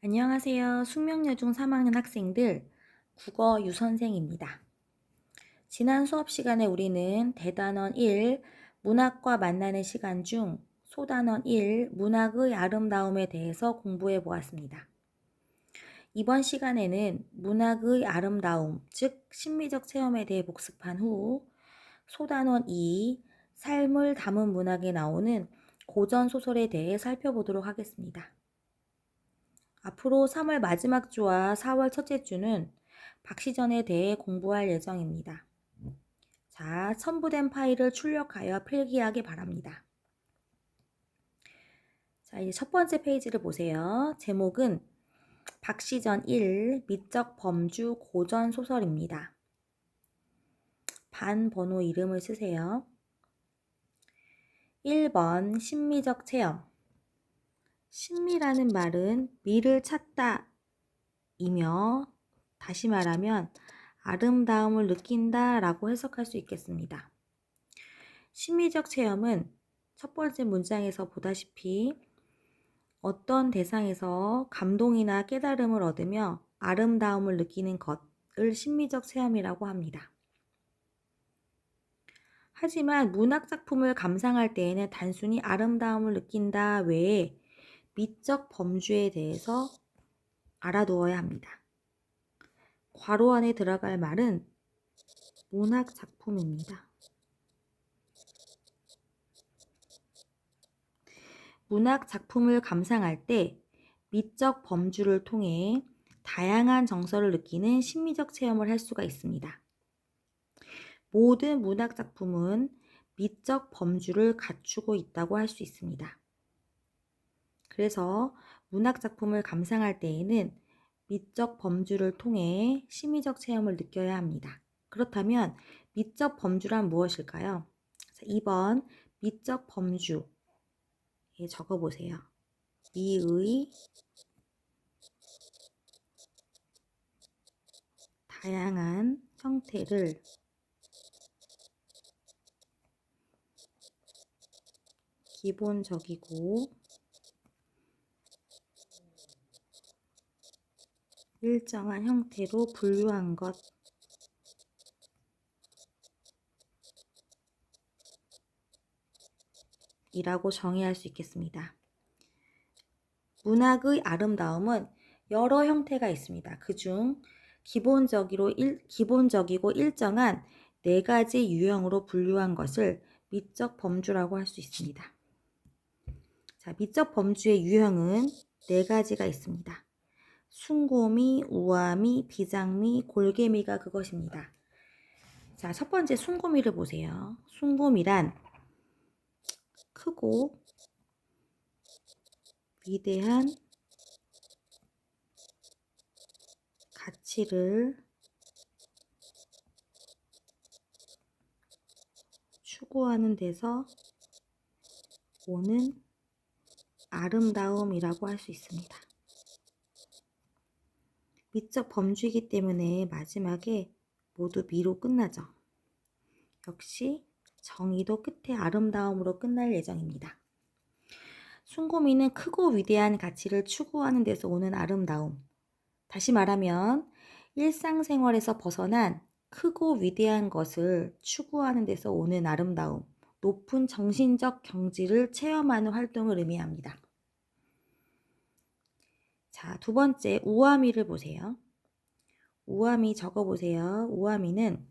안녕하세요. 숙명여중 3학년 학생들 국어 유선생입니다. 지난 수업 시간에 우리는 대단원 1 문학과 만나는 시간 중 소단원 1 문학의 아름다움에 대해서 공부해 보았습니다. 이번 시간에는 문학의 아름다움, 즉 심미적 체험에 대해 복습한 후 소단원 2 삶을 담은 문학에 나오는 고전 소설에 대해 살펴보도록 하겠습니다. 앞으로 3월 마지막 주와 4월 첫째 주는 박시전에 대해 공부할 예정입니다. 자, 첨부된 파일을 출력하여 필기하기 바랍니다. 자, 이제 첫 번째 페이지를 보세요. 제목은 박시전 1 미적 범주 고전 소설입니다. 반 번호 이름을 쓰세요. 1번 심미적 체험. 심미라는 말은 미를 찾다 이며 다시 말하면 아름다움을 느낀다 라고 해석할 수 있겠습니다. 심미적 체험은 첫 번째 문장에서 보다시피 어떤 대상에서 감동이나 깨달음을 얻으며 아름다움을 느끼는 것을 심미적 체험이라고 합니다. 하지만 문학작품을 감상할 때에는 단순히 아름다움을 느낀다 외에 미적 범주에 대해서 알아두어야 합니다. 괄호 안에 들어갈 말은 문학작품입니다. 문학작품을 감상할 때 미적 범주를 통해 다양한 정서를 느끼는 심미적 체험을 할 수가 있습니다. 모든 문학작품은 미적 범주를 갖추고 있다고 할 수 있습니다. 그래서 문학작품을 감상할 때에는 미적 범주를 통해 심미적 체험을 느껴야 합니다. 그렇다면 미적 범주란 무엇일까요? 2번 미적 범주에 적어보세요. 미의 다양한 형태를 기본적이고 일정한 형태로 분류한 것 이라고 정의할 수 있겠습니다. 문학의 아름다움은 여러 형태가 있습니다. 그중 기본적이고 일정한 4가지 유형으로 분류한 것을 미적 범주라고 할 수 있습니다. 자, 미적 범주의 유형은 4가지가 있습니다. 숭고미, 우아미, 비장미, 골개미가 그것입니다. 자, 첫 번째 숭고미를 보세요. 숭고미란 크고 위대한 가치를 추구하는 데서 오는 아름다움이라고 할 수 있습니다. 미적 범주이기 때문에 마지막에 모두 미로 끝나죠. 역시 정의도 끝에 아름다움으로 끝날 예정입니다. 숭고미는 크고 위대한 가치를 추구하는 데서 오는 아름다움. 다시 말하면 일상생활에서 벗어난 크고 위대한 것을 추구하는 데서 오는 아름다움, 높은 정신적 경지를 체험하는 활동을 의미합니다. 자, 두 번째 우아미를 보세요. 우아미 적어보세요. 우아미는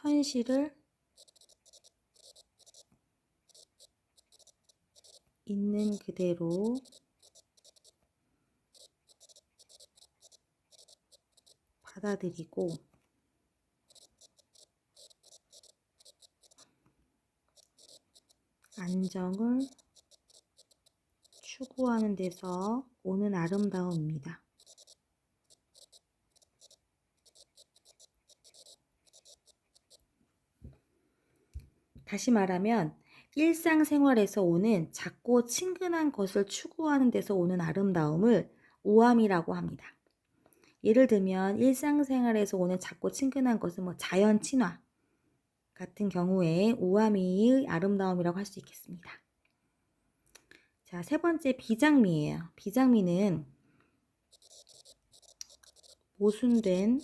현실을 있는 그대로 받아들이고 안정을 추구하는 데서 오는 아름다움입니다. 다시 말하면 일상생활에서 오는 작고 친근한 것을 추구하는 데서 오는 아름다움을 우아미라고 합니다. 예를 들면 일상생활에서 오는 작고 친근한 것은 자연 친화 같은 경우에 우아미의 아름다움이라고 할 수 있겠습니다. 자, 세 번째 비장미예요. 비장미는 모순된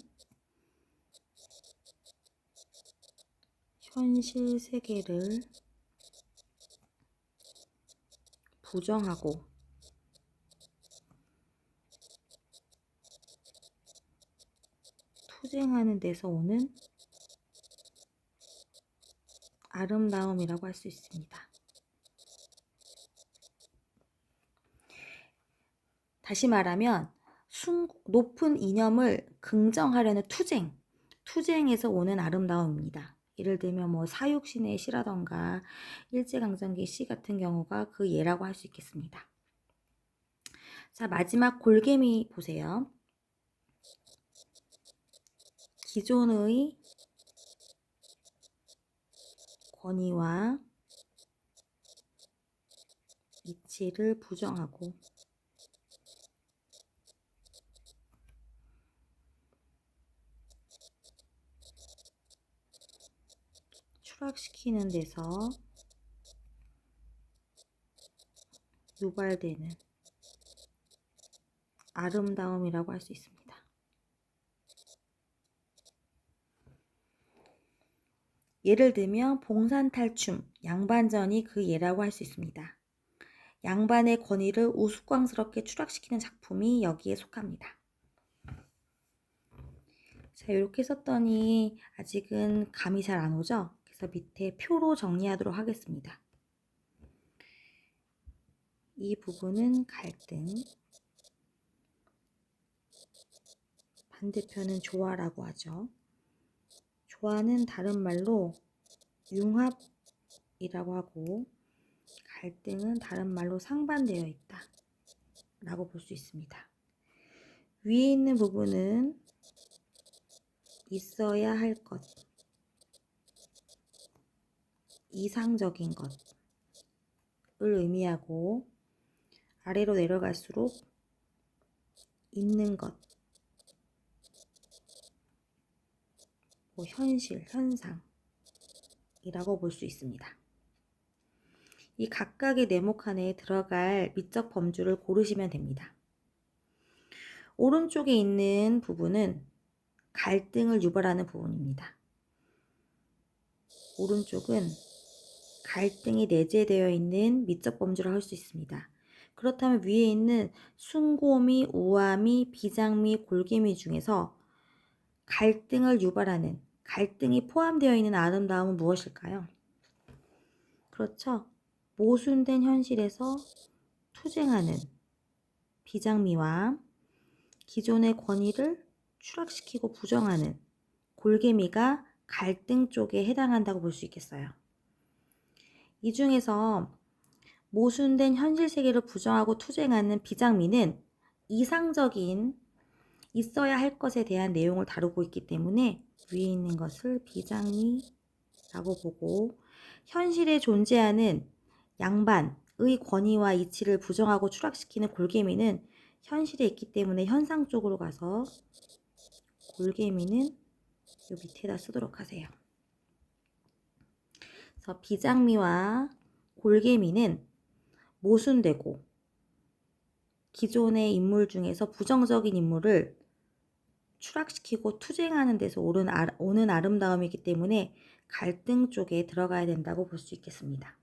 현실 세계를 부정하고 투쟁하는 데서 오는 아름다움이라고 할 수 있습니다. 다시 말하면 높은 이념을 긍정하려는 투쟁에서 오는 아름다움입니다. 예를 들면 뭐 사육신의 시라던가 일제강점기 시 같은 경우가 그 예라고 할 수 있겠습니다. 자, 마지막 골개미 보세요. 기존의 권위와 이치를 부정하고 추락시키는 데서 유발되는 아름다움이라고 할 수 있습니다. 예를 들면 봉산탈춤, 양반전이 그 예라고 할 수 있습니다. 양반의 권위를 우스꽝스럽게 추락시키는 작품이 여기에 속합니다. 자, 이렇게 썼더니 아직은 감이 잘 안 오죠? 그래서 밑에 표로 정리하도록 하겠습니다. 이 부분은 갈등, 반대편은 조화라고 하죠. 조화는 다른 말로 융합이라고 하고 갈등은 다른 말로 상반되어 있다 라고 볼 수 있습니다. 위에 있는 부분은 있어야 할 것, 이상적인 것을 의미하고 아래로 내려갈수록 있는 것, 현실, 현상이라고 볼 수 있습니다. 이 각각의 네모 칸에 들어갈 미적 범주를 고르시면 됩니다. 오른쪽에 있는 부분은 갈등을 유발하는 부분입니다. 오른쪽은 갈등이 내재되어 있는 미적 범주를 할 수 있습니다. 그렇다면 위에 있는 숭고미, 우아미, 비장미, 골개미 중에서 갈등을 유발하는, 갈등이 포함되어 있는 아름다움은 무엇일까요? 그렇죠. 모순된 현실에서 투쟁하는 비장미와 기존의 권위를 추락시키고 부정하는 골개미가 갈등 쪽에 해당한다고 볼 수 있겠어요. 이 중에서 모순된 현실 세계를 부정하고 투쟁하는 비장미는 이상적인 있어야 할 것에 대한 내용을 다루고 있기 때문에 위에 있는 것을 비장미라고 보고, 현실에 존재하는 양반의 권위와 이치를 부정하고 추락시키는 골개미는 현실에 있기 때문에 현상 쪽으로 가서 골개미는 요 밑에다 쓰도록 하세요. 그래서 비장미와 골개미는 모순되고 기존의 인물 중에서 부정적인 인물을 추락시키고 투쟁하는 데서 오는 아름다움이기 때문에 갈등 쪽에 들어가야 된다고 볼 수 있겠습니다.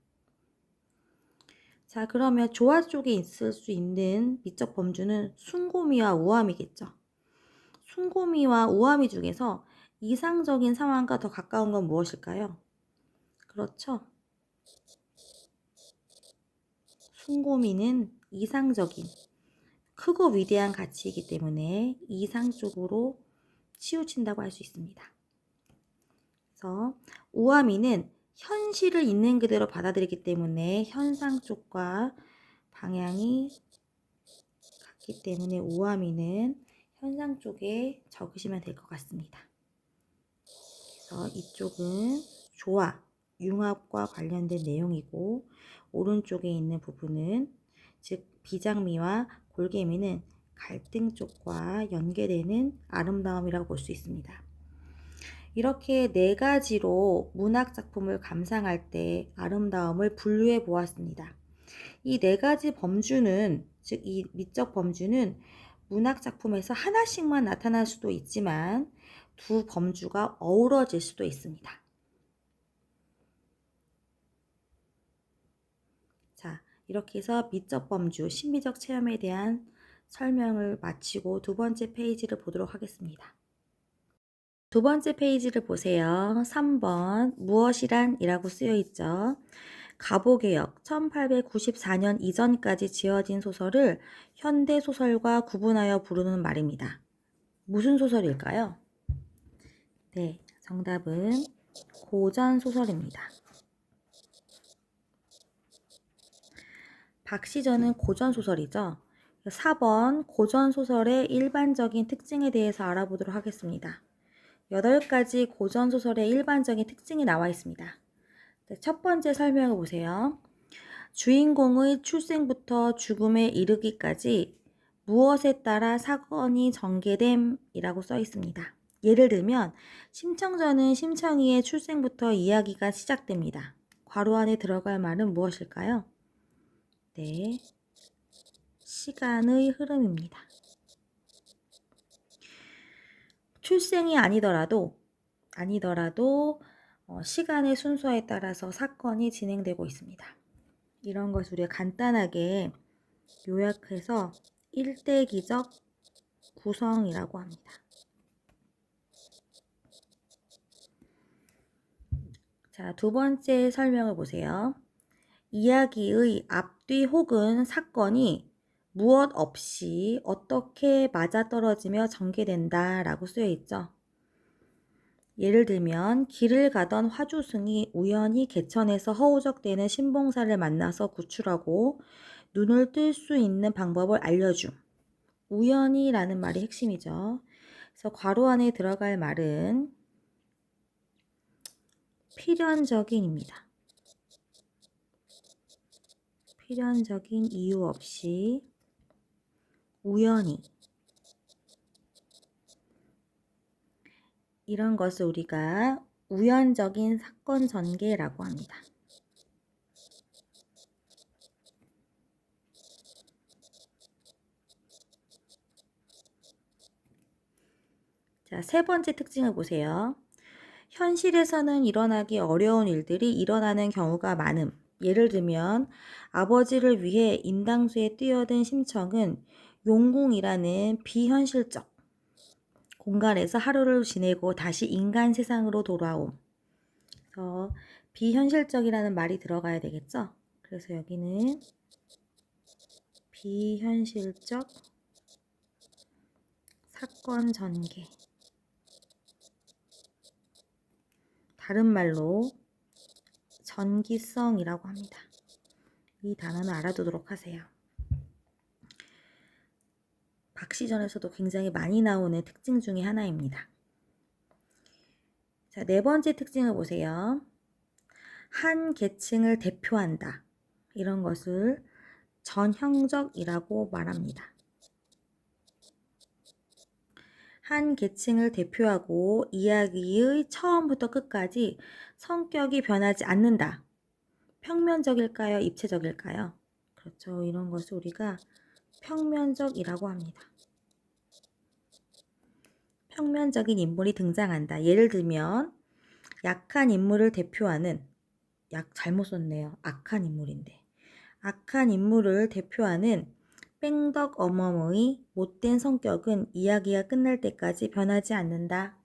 자, 그러면 조화 쪽에 있을 수 있는 미적 범주는 숭고미와 우아미겠죠. 숭고미와 우아미 중에서 이상적인 상황과 더 가까운 건 무엇일까요? 그렇죠. 숭고미는 이상적인, 크고 위대한 가치이기 때문에 이상 쪽으로 치우친다고 할 수 있습니다. 그래서 우아미는 현실을 있는 그대로 받아들이기 때문에 현상 쪽과 방향이 같기 때문에 우아미는 현상 쪽에 적으시면 될 것 같습니다. 그래서 이쪽은 조화, 융합과 관련된 내용이고, 오른쪽에 있는 부분은 즉 비장미와 골개미는 갈등 쪽과 연계되는 아름다움이라고 볼 수 있습니다. 이렇게 네 가지로 문학 작품을 감상할 때 아름다움을 분류해 보았습니다. 이 네 가지 범주는, 즉 이 미적 범주는 문학 작품에서 하나씩만 나타날 수도 있지만 두 범주가 어우러질 수도 있습니다. 자, 이렇게 해서 미적 범주, 심미적 체험에 대한 설명을 마치고 두 번째 페이지를 보도록 하겠습니다. 두 번째 페이지를 보세요. 3번 무엇이란 이라고 쓰여 있죠. 가보개혁 1894년 이전까지 지어진 소설을 현대소설과 구분하여 부르는 말입니다. 무슨 소설일까요? 네, 정답은 고전소설입니다. 박시전은 고전소설이죠. 4번 고전소설의 일반적인 특징에 대해서 알아보도록 하겠습니다. 8가지 고전소설의 일반적인 특징이 나와 있습니다. 첫 번째 설명을 보세요. 주인공의 출생부터 죽음에 이르기까지 무엇에 따라 사건이 전개됨이라고 써 있습니다. 예를 들면 심청전은 심청이의 출생부터 이야기가 시작됩니다. 괄호 안에 들어갈 말은 무엇일까요? 네, 시간의 흐름입니다. 출생이 아니더라도 시간의 순서에 따라서 사건이 진행되고 있습니다. 이런 것을 우리가 간단하게 요약해서 일대기적 구성이라고 합니다. 자, 두 번째 설명을 보세요. 이야기의 앞뒤 혹은 사건이 무엇 없이 어떻게 맞아떨어지며 전개된다 라고 쓰여 있죠. 예를 들면 길을 가던 화주승이 우연히 개천에서 허우적대는 신봉사를 만나서 구출하고 눈을 뜰 수 있는 방법을 알려줌. 우연히라는 말이 핵심이죠. 그래서 괄호 안에 들어갈 말은 필연적인입니다. 필연적인 이유 없이 우연히, 이런 것을 우리가 우연적인 사건 전개라고 합니다. 자, 세 번째 특징을 보세요. 현실에서는 일어나기 어려운 일들이 일어나는 경우가 많음. 예를 들면 아버지를 위해 인당수에 뛰어든 심청은 용궁이라는 비현실적 공간에서 하루를 지내고 다시 인간 세상으로 돌아옴. 그래서 비현실적이라는 말이 들어가야 되겠죠? 그래서 여기는 비현실적 사건 전개. 다른 말로 전기성이라고 합니다. 이 단어는 알아두도록 하세요. 박시전에서도 굉장히 많이 나오는 특징 중에 하나입니다. 자, 네 번째 특징을 보세요. 한 계층을 대표한다. 이런 것을 전형적이라고 말합니다. 한 계층을 대표하고 이야기의 처음부터 끝까지 성격이 변하지 않는다. 평면적일까요? 입체적일까요? 그렇죠. 이런 것을 우리가 평면적이라고 합니다. 평면적인 인물이 등장한다. 예를 들면 약한 인물을 대표하는, 잘못 썼네요. 악한 인물인데. 악한 인물을 대표하는 뺑덕 어멈의 못된 성격은 이야기가 끝날 때까지 변하지 않는다.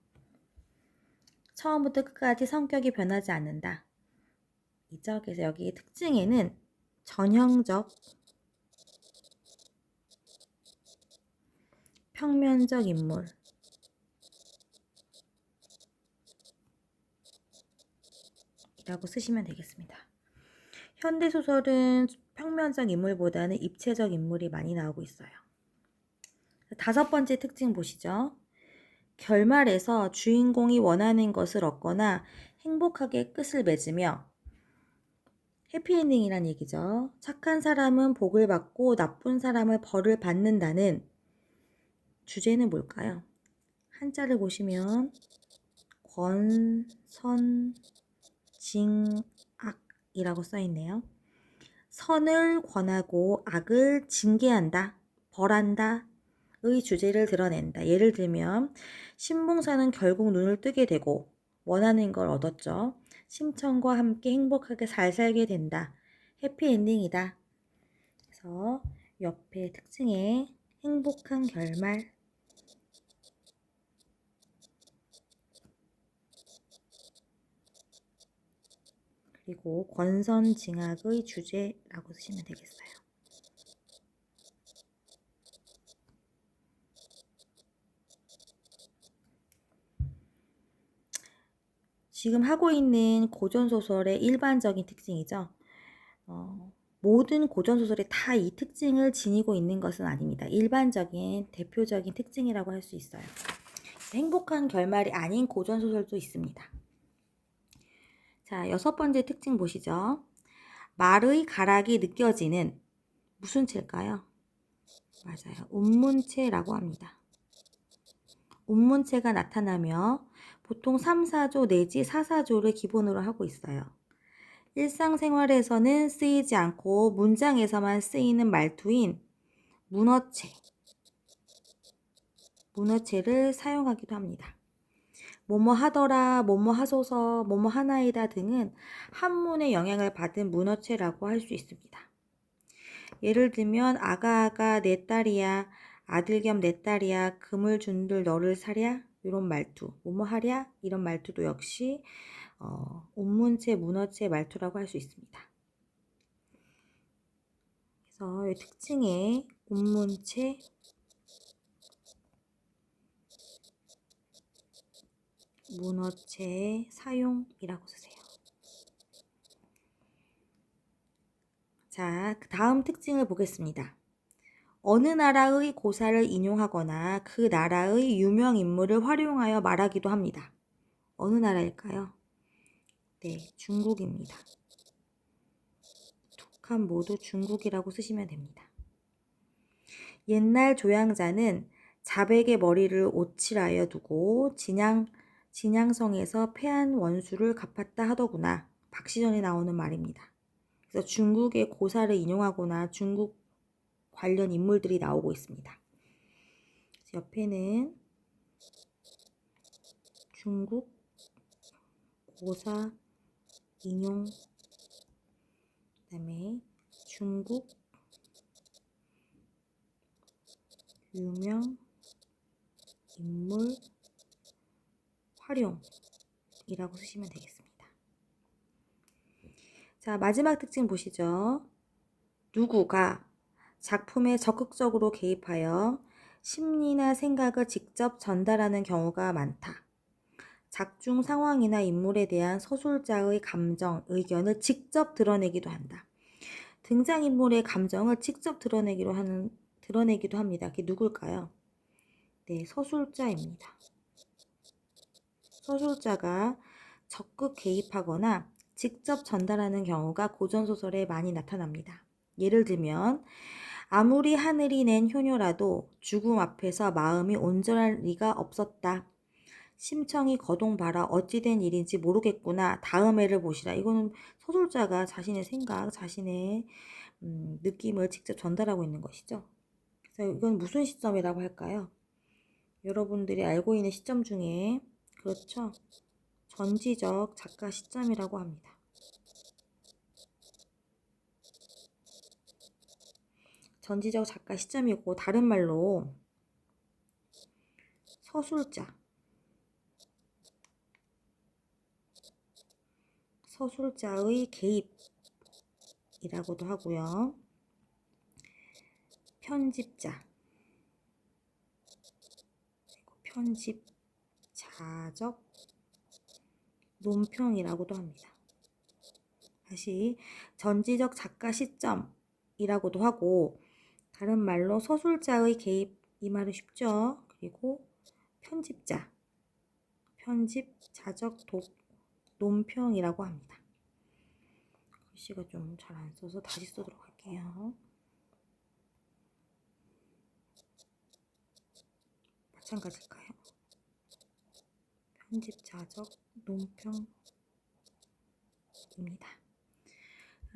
처음부터 끝까지 성격이 변하지 않는다. 그래서 여기 특징에는 전형적, 평면적 인물, 이라고 쓰시면 되겠습니다. 현대소설은 평면적 인물보다는 입체적 인물이 많이 나오고 있어요. 다섯 번째 특징 보시죠. 결말에서 주인공이 원하는 것을 얻거나 행복하게 끝을 맺으며, 해피엔딩이란 얘기죠. 착한 사람은 복을 받고 나쁜 사람은 벌을 받는다는 주제는 뭘까요? 한자를 보시면 권선징악이라고 써있네요. 선을 권하고 악을 징계한다, 벌한다 의 주제를 드러낸다. 예를 들면 신봉사는 결국 눈을 뜨게 되고 원하는 걸 얻었죠. 심청과 함께 행복하게 잘 살게 된다. 해피엔딩이다. 그래서 옆에 특징에 행복한 결말, 그리고 권선징악의 주제라고 쓰시면 되겠어요. 지금 하고 있는 고전소설의 일반적인 특징이죠. 모든 고전소설이 다 이 특징을 지니고 있는 것은 아닙니다. 일반적인 대표적인 특징이라고 할 수 있어요. 행복한 결말이 아닌 고전소설도 있습니다. 자, 6번째 특징 보시죠. 말의 가락이 느껴지는 무슨 채일까요? 맞아요. 운문체라고 합니다. 운문체가 나타나며 보통 3, 4조 내지 4, 4조를 기본으로 하고 있어요. 일상생활에서는 쓰이지 않고 문장에서만 쓰이는 말투인 문어체를 사용하기도 합니다. 뭐뭐 하더라, 뭐뭐 하소서, 뭐뭐 하나이다 등은 한문의 영향을 받은 문어체라고 할 수 있습니다. 예를 들면 아가아가 내 딸이야, 아들 겸 내 딸이야, 금을 준들 너를 사랴 이런 말투, 뭐뭐 하랴 이런 말투도 역시 운문체, 문어체 말투라고 할 수 있습니다. 그래서 이 특징에 운문체, 문어체의 사용이라고 쓰세요. 자, 그 다음 특징을 보겠습니다. 어느 나라의 고사를 인용하거나 그 나라의 유명 인물을 활용하여 말하기도 합니다. 어느 나라일까요? 네, 중국입니다. 두 칸 모두 중국이라고 쓰시면 됩니다. 옛날 조향자는 자백의 머리를 오칠하여 두고 진양성에서 패한 원수를 갚았다 하더구나. 박시전에 나오는 말입니다. 그래서 중국의 고사를 인용하거나 중국 관련 인물들이 나오고 있습니다. 옆에는 중국 고사 인용, 그다음에 중국 유명 인물 활용이라고 쓰시면 되겠습니다. 자, 마지막 특징 보시죠. 누구가 작품에 적극적으로 개입하여 심리나 생각을 직접 전달하는 경우가 많다. 작중 상황이나 인물에 대한 서술자의 감정, 의견을 직접 드러내기도 한다. 등장인물의 감정을 직접 드러내기도 합니다. 그게 누굴까요? 네, 서술자입니다. 서술자가 적극 개입하거나 직접 전달하는 경우가 고전소설에 많이 나타납니다. 예를 들면 아무리 하늘이 낸 효녀라도 죽음 앞에서 마음이 온전할 리가 없었다. 심청이 거동봐라. 어찌된 일인지 모르겠구나. 다음 해를 보시라. 이거는 소설자가 자신의 생각, 자신의 느낌을 직접 전달하고 있는 것이죠. 그래서 이건 무슨 시점이라고 할까요? 여러분들이 알고 있는 시점 중에 그렇죠. 전지적 작가 시점이라고 합니다. 전지적 작가 시점이고 다른 말로 서술자의 개입이라고도 하고요. 편집자, 편집자적 논평이라고도 합니다. 다시 전지적 작가 시점이라고도 하고 다른 말로 서술자의 개입, 이 말은 쉽죠. 그리고 편집자적 논평이라고 합니다. 글씨가 좀 잘 안 써서 다시 쓰도록 할게요. 마찬가지일까요? 편집자적 논평입니다.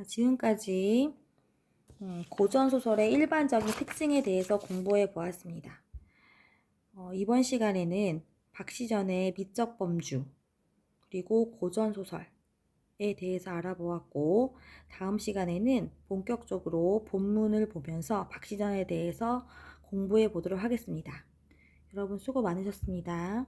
지금까지 고전소설의 일반적인 특징에 대해서 공부해 보았습니다. 이번 시간에는 박시전의 미적 범주 그리고 고전소설에 대해서 알아보았고, 다음 시간에는 본격적으로 본문을 보면서 박시전에 대해서 공부해 보도록 하겠습니다. 여러분 수고 많으셨습니다.